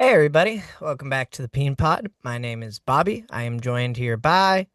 Hey everybody, welcome back to the Peen Pod. My name is Bobby. I am joined here by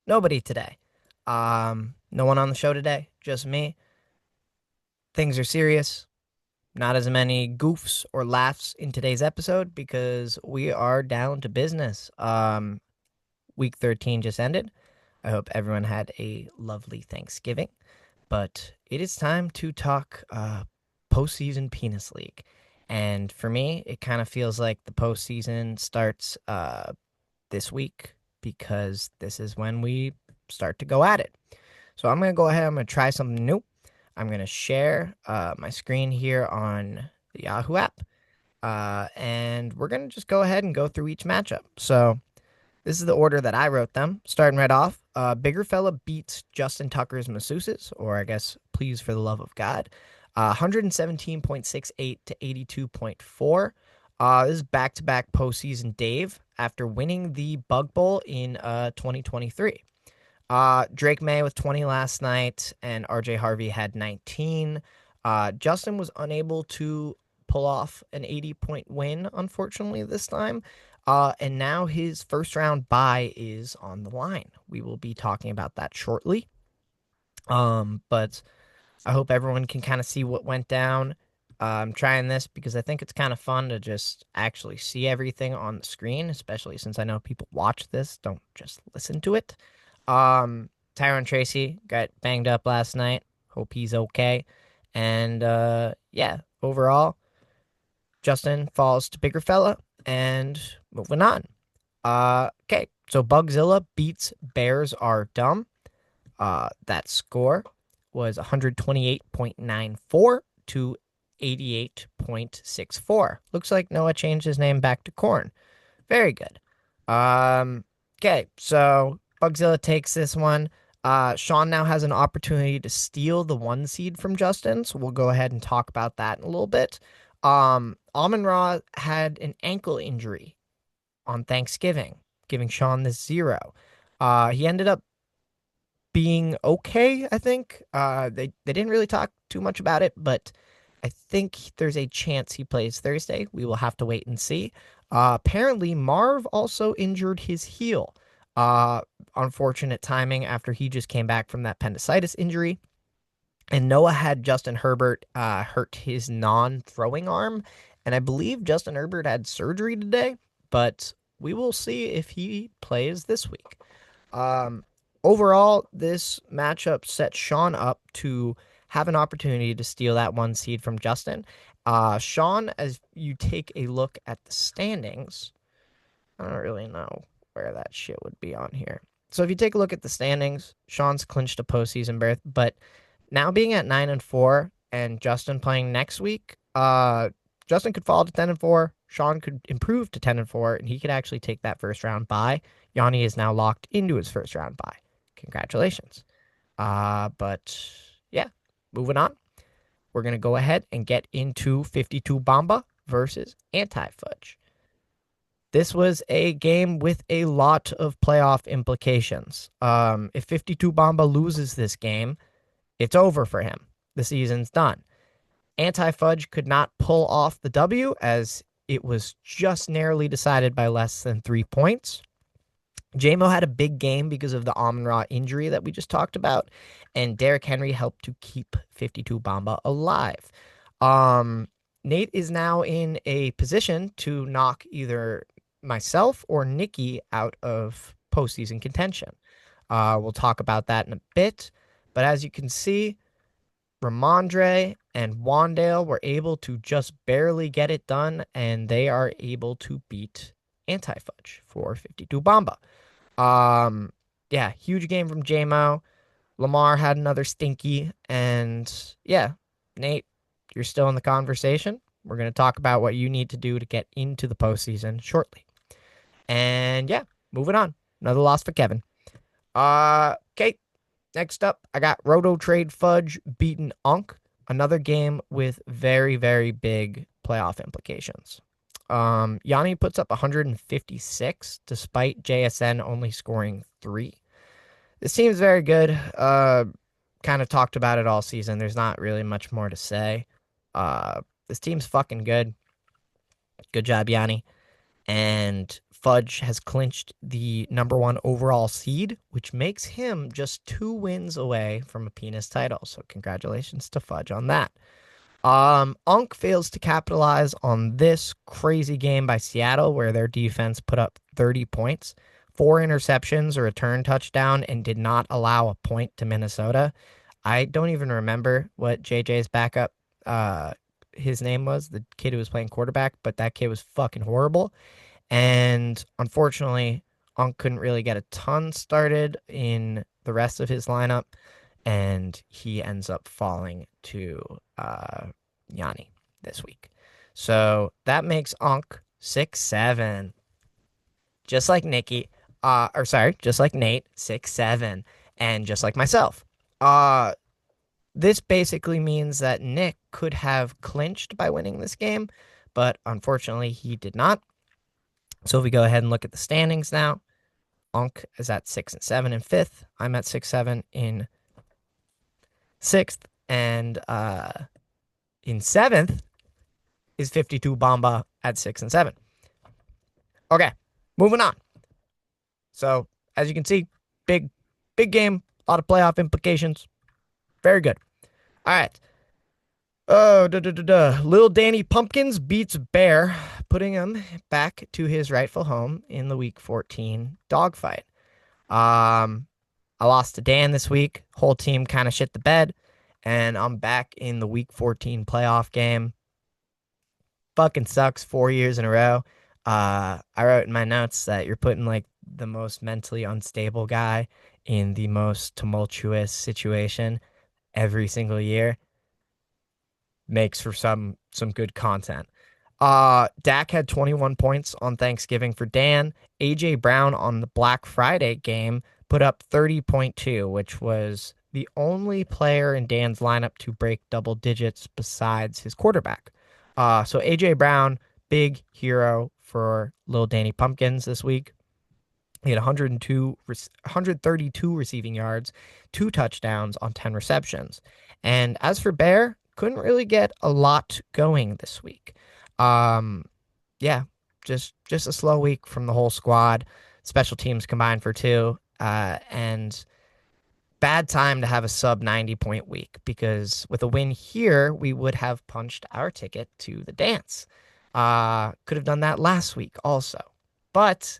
nobody today. No one on the show today, just me. Things are serious. Not as many goofs or laughs in today's episode because we are down to business. Week 13 just ended. I hope everyone had a lovely Thanksgiving. But it is time to talk postseason penis league. And for me, it kind of feels like the postseason starts this week because this is when we start to go at it. So I'm going to go ahead. I'm going to try something new. I'm going to share my screen here on the Yahoo app. And we're going to just go ahead and go through each matchup. So this is the order that I wrote them. Starting right off, Bigger Fella beats Justin Tucker's Masseuses, or I guess Please for the Love of God, 117.68 to 82.4. This is back-to-back postseason Dave after winning the Bug Bowl in 2023. Drake May with 20 last night, and RJ Harvey had 19. Justin was unable to pull off an 80-point win, unfortunately, this time. And now his first round bye is on the line. We will be talking about that shortly. But I hope everyone can kind of see what went down. I'm trying this because I think it's kind of fun to just actually see everything on the screen, especially since I know people watch this, don't just listen to it. Tyron Tracy got banged up last night. Hope he's okay. And yeah, overall, Justin falls to Bigger Fella. And moving on. Okay, so Bugzilla beats Bears Are Dumb. That score was 128.94 to 88.64. Looks like Noah changed his name back to Corn. Very good. Okay, so Bugzilla takes this one. Sean now has an opportunity to steal the 1 seed from Justin, so we'll go ahead and talk about that in a little bit. Amon Ra had an ankle injury on Thanksgiving, giving Sean the 0. He ended up being okay, I think. They didn't really talk too much about it, but I think there's a chance he plays Thursday. We will have to wait and see. Apparently, Marv also injured his heel. Unfortunate timing after he just came back from that appendicitis injury. And Noah had Justin Herbert hurt his non-throwing arm. And I believe Justin Herbert had surgery today, but we will see if he plays this week. Overall, this matchup set Sean up to have an opportunity to steal that 1 seed from Justin. Sean, as you take a look at the standings, I don't really know where that shit would be on here. So if you take a look at the standings, Sean's clinched a postseason berth, but now being at 9-4 and Justin playing next week, Justin could fall to 10-4. Sean could improve to 10-4, and he could actually take that first round bye. Yanni is now locked into his first round bye. Congratulations. But yeah, moving on. We're going to go ahead and get into 52 Bamba versus Anti-Fudge. This was a game with a lot of playoff implications. If 52 Bamba loses this game, it's over for him. The season's done. Anti-Fudge could not pull off the W as it was just narrowly decided by less than 3 points. JMO had a big game because of the Amon-Ra injury that we just talked about, and Derrick Henry helped to keep 52 Bamba alive. Nate is now in a position to knock either myself or Nikki out of postseason contention. We'll talk about that in a bit, but as you can see, Ramondre and Wandale were able to just barely get it done, and they are able to beat Anti-Fudge for 52 Bamba. Yeah, huge game from JMO. Lamar had another stinky, and yeah, Nate, you're still in the conversation. We're going to talk about what you need to do to get into the postseason shortly. And yeah, moving on. Another loss for Kevin. Okay, next up, I got Roto Trade Fudge beating Unk. Another game with very, very big playoff implications. Yanni puts up 156 despite JSN only scoring 3. This team's very good. Kind of talked about it all season. There's not really much more to say. This team's fucking good. Good job, Yanni. And Fudge has clinched the number one overall seed, which makes him just 2 wins away from a penis title. So congratulations to Fudge on that. Unk fails to capitalize on this crazy game by Seattle, where their defense put up 30 points, 4 interceptions, a return touchdown, and did not allow a point to Minnesota. I don't even remember what JJ's backup, his name was, the kid who was playing quarterback, but that kid was fucking horrible. And unfortunately, Unk couldn't really get a ton started in the rest of his lineup, and he ends up falling to Yanni this week. So that makes Unk 6-7, just like Nikki, just like Nate, 6-7, and just like myself. This basically means that Nick could have clinched by winning this game, but unfortunately he did not. So if we go ahead and look at the standings now, Unk is at 6-7 in fifth. I'm at 6-7 in sixth, and in seventh is 52 Bamba at 6-7. Okay, moving on. So as you can see, big game, a lot of playoff implications. Very good. All right. Lil Danny Pumpkins beats Bear, putting him back to his rightful home in the Week 14 dogfight. I lost to Dan this week. Whole team kind of shit the bed, and I'm back in the Week 14 playoff game. Fucking sucks 4 years in a row. I wrote in my notes that you're putting like the most mentally unstable guy in the most tumultuous situation every single year. Makes for some good content. Dak had 21 points on Thanksgiving for Dan. AJ Brown on the Black Friday game put up 30.2, which was the only player in Dan's lineup to break double digits besides his quarterback. So AJ Brown, big hero for Lil Danny Pumpkins this week. He had 132 receiving yards, 2 touchdowns on 10 receptions. And as for Bear, couldn't really get a lot going this week. Yeah, just a slow week from the whole squad. Special teams combined for 2, and bad time to have a sub 90-point week, because with a win here, we would have punched our ticket to the dance. Could have done that last week also, but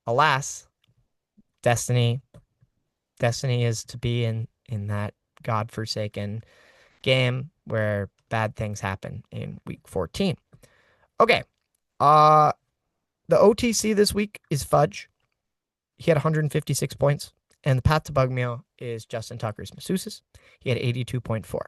alas, destiny is to be in that godforsaken game where bad things happen in Week 14. Okay. The OTC this week is Fudge. He had 156 points. And the path to bug meal is Justin Tucker's masseuses. He had 82.4.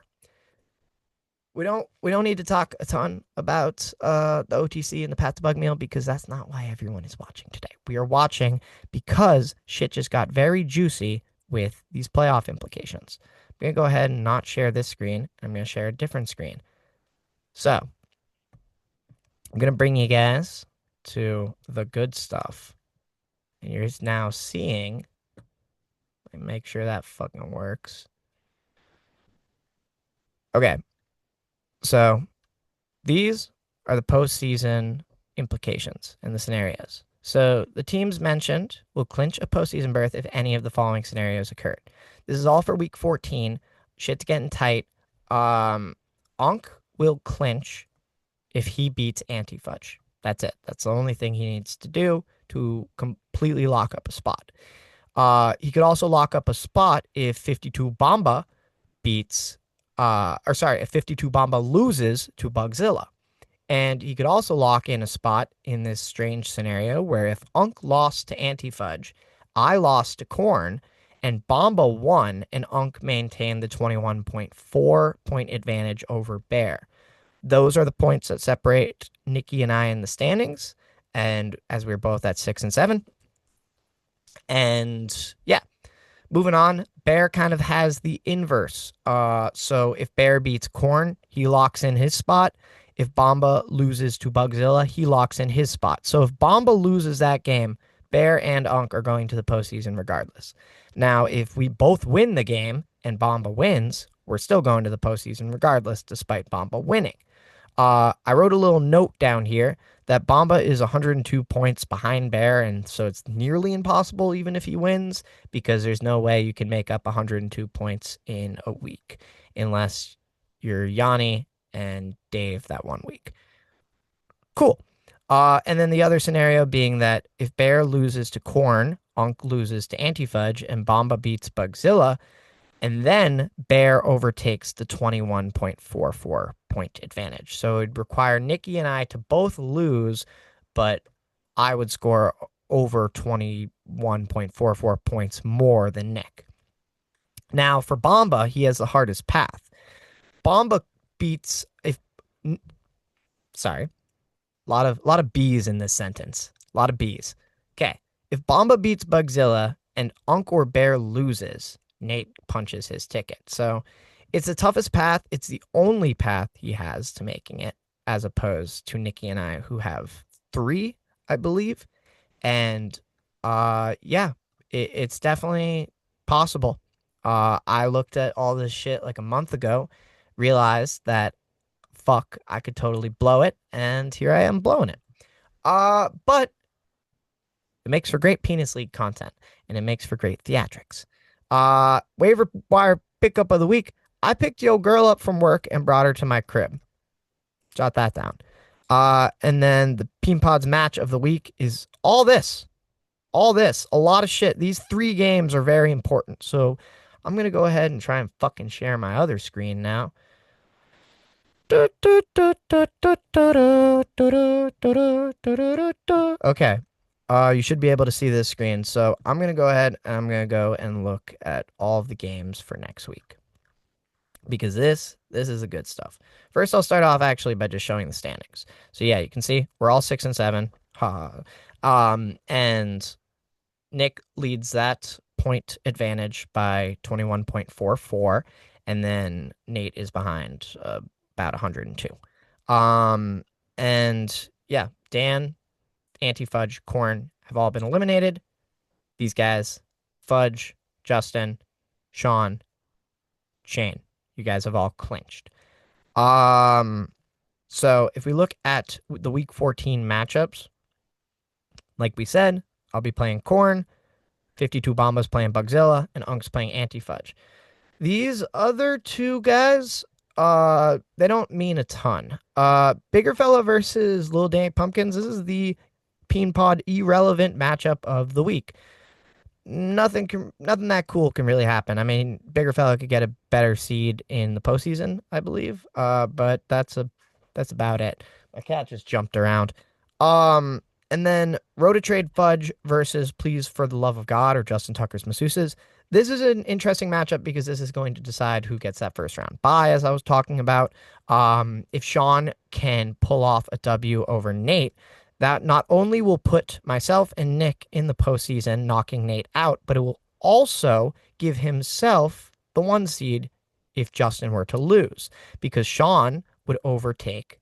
We don't need to talk a ton about the OTC and the path to bug meal, because that's not why everyone is watching today. We are watching because shit just got very juicy with these playoff implications. I'm going to go ahead and not share this screen. I'm going to share a different screen. So I'm going to bring you guys to the good stuff. And you're now seeing, let me make sure that fucking works. Okay. So these are the postseason implications and the scenarios. So the teams mentioned will clinch a postseason berth if any of the following scenarios occurred. This is all for Week 14. Shit's getting tight. Onk will clinch if he beats Anti-Fudge. That's it. That's the only thing he needs to do to completely lock up a spot. He could also lock up a spot if 52 Bamba if 52 Bamba loses to Bugzilla. And he could also lock in a spot in this strange scenario where if Unk lost to Anti-Fudge, I lost to Corn, and Bamba won, and Unk maintained the 21.4 point advantage over Bear. Those are the points that separate Nikki and I in the standings, and as we're both at 6-7. And yeah, moving on, Bear kind of has the inverse. So if Bear beats Corn, he locks in his spot. If Bamba loses to Bugzilla, he locks in his spot. So if Bamba loses that game, Bear and Unk are going to the postseason regardless. Now, if we both win the game and Bamba wins, we're still going to the postseason regardless, despite Bamba winning. I wrote a little note down here that Bamba is 102 points behind Bear, and so it's nearly impossible even if he wins, because there's no way you can make up 102 points in a week unless you're Yanni and Dave that one week. Cool. And then the other scenario being that if Bear loses to Corn, Unk loses to Antifudge, and Bamba beats Bugzilla, and then Bear overtakes the 21.44 point advantage. So it'd require Nikki and I to both lose, but I would score over 21.44 points more than Nick. Now, for Bamba, he has the hardest path. Bamba beats if sorry, a lot of B's in this sentence. A lot of B's. Okay. If Bamba beats Bugzilla and Unk or Bear loses, Nate punches his ticket. So it's the toughest path. It's the only path he has to making it, as opposed to Nikki and I, who have three, I believe. And yeah, it's definitely possible. I looked at all this shit like a month ago, realized that fuck, I could totally blow it, and here I am blowing it. But it makes for great Penis League content, and it makes for great theatrics. Waiver wire pickup of the week. I picked your girl up from work and brought her to my crib. Jot that down. And then the Peen Pod's match of the week is all this. All this. A lot of shit. These 3 games are very important. So I'm going to go ahead and try and fucking share my other screen now. Okay. You should be able to see this screen. So I'm going to go ahead and I'm going to go and look at all of the games for next week, because this is the good stuff. First, I'll start off actually by just showing the standings. So yeah, you can see we're all 6 and 7. And Nick leads that point advantage by 21.44, and then Nate is behind about 102. And yeah, Dan, Anti-Fudge, Corn have all been eliminated. These guys, Fudge, Justin, Sean, Shane, you guys have all clinched. So if we look at the week 14 matchups, like we said, I'll be playing Corn, 52 Bomba's playing Bugzilla, and Unk's playing Anti-Fudge. These other 2 guys, they don't mean a ton. Bigger Fella versus Lil Danny Pumpkins. This is the Peen Pod irrelevant matchup of the week. Nothing that cool can really happen. I mean, Bigger Fella could get a better seed in the postseason, I believe. But that's about it. My cat just jumped around. And then Rototrade Fudge versus Please for the Love of God, or Justin Tucker's Masseuses. This is an interesting matchup because this is going to decide who gets that first round bye, as I was talking about. If Sean can pull off a W over Nate, that not only will put myself and Nick in the postseason, knocking Nate out, but it will also give himself the 1 seed if Justin were to lose, because Sean would overtake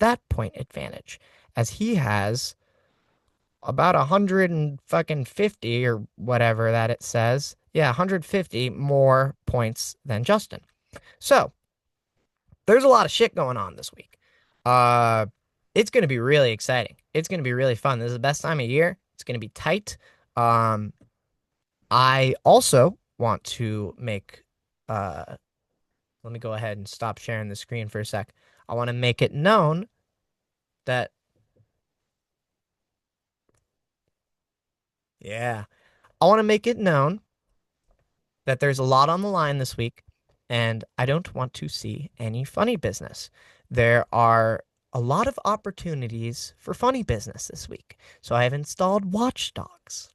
that point advantage, as he has about 150 or whatever that it says. Yeah, 150 more points than Justin. So there's a lot of shit going on this week. It's going to be really exciting. It's going to be really fun. This is the best time of year. It's going to be tight. I also want to make, let me go ahead and stop sharing the screen for a sec. I want to make it known that, yeah, I want to make it known that there's a lot on the line this week, and I don't want to see any funny business. There are a lot of opportunities for funny business this week. So I have installed watchdogs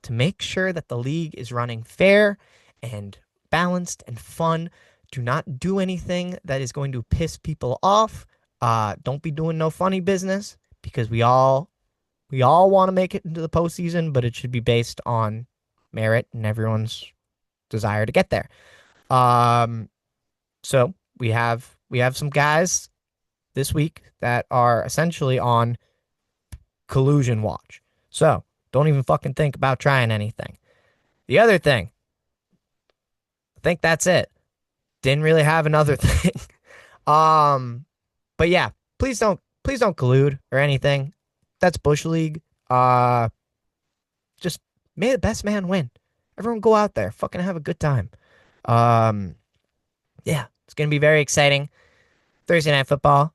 to make sure that the league is running fair and balanced and fun. Do not do anything that is going to piss people off. Don't be doing no funny business, because we all want to make it into the postseason, but it should be based on merit and everyone's desire to get there. So we have some guys this week that are essentially on collusion watch. So don't even fucking think about trying anything. The other thing, I think that's it. Didn't really have another thing. But yeah, please don't Please don't collude or anything. That's Bush League. Just may the best man win. Everyone go out there, fucking have a good time. Um, yeah, it's gonna be very exciting. Thursday Night Football.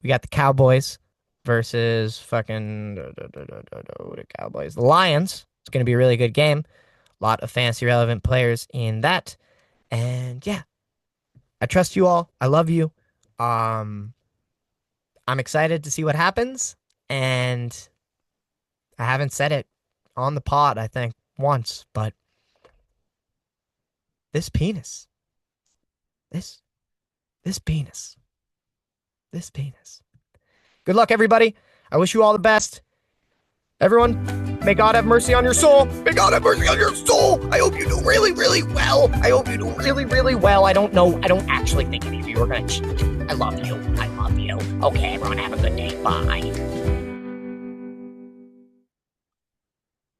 We got the Cowboys versus fucking the Cowboys. The Lions. It's gonna be a really good game. A lot of fantasy relevant players in that. And yeah, I trust you all. I love you. I'm excited to see what happens. And I haven't said it on the pod, I think, once, but this penis, this penis, this penis. Good luck, everybody. I wish you all the best. Everyone, may God have mercy on your soul. May God have mercy on your soul. I hope you do really, really well. I hope you do really, really well. I don't know. I don't actually think any of you are going to cheat. I love you. I love you. Okay, everyone, have a good day. Bye.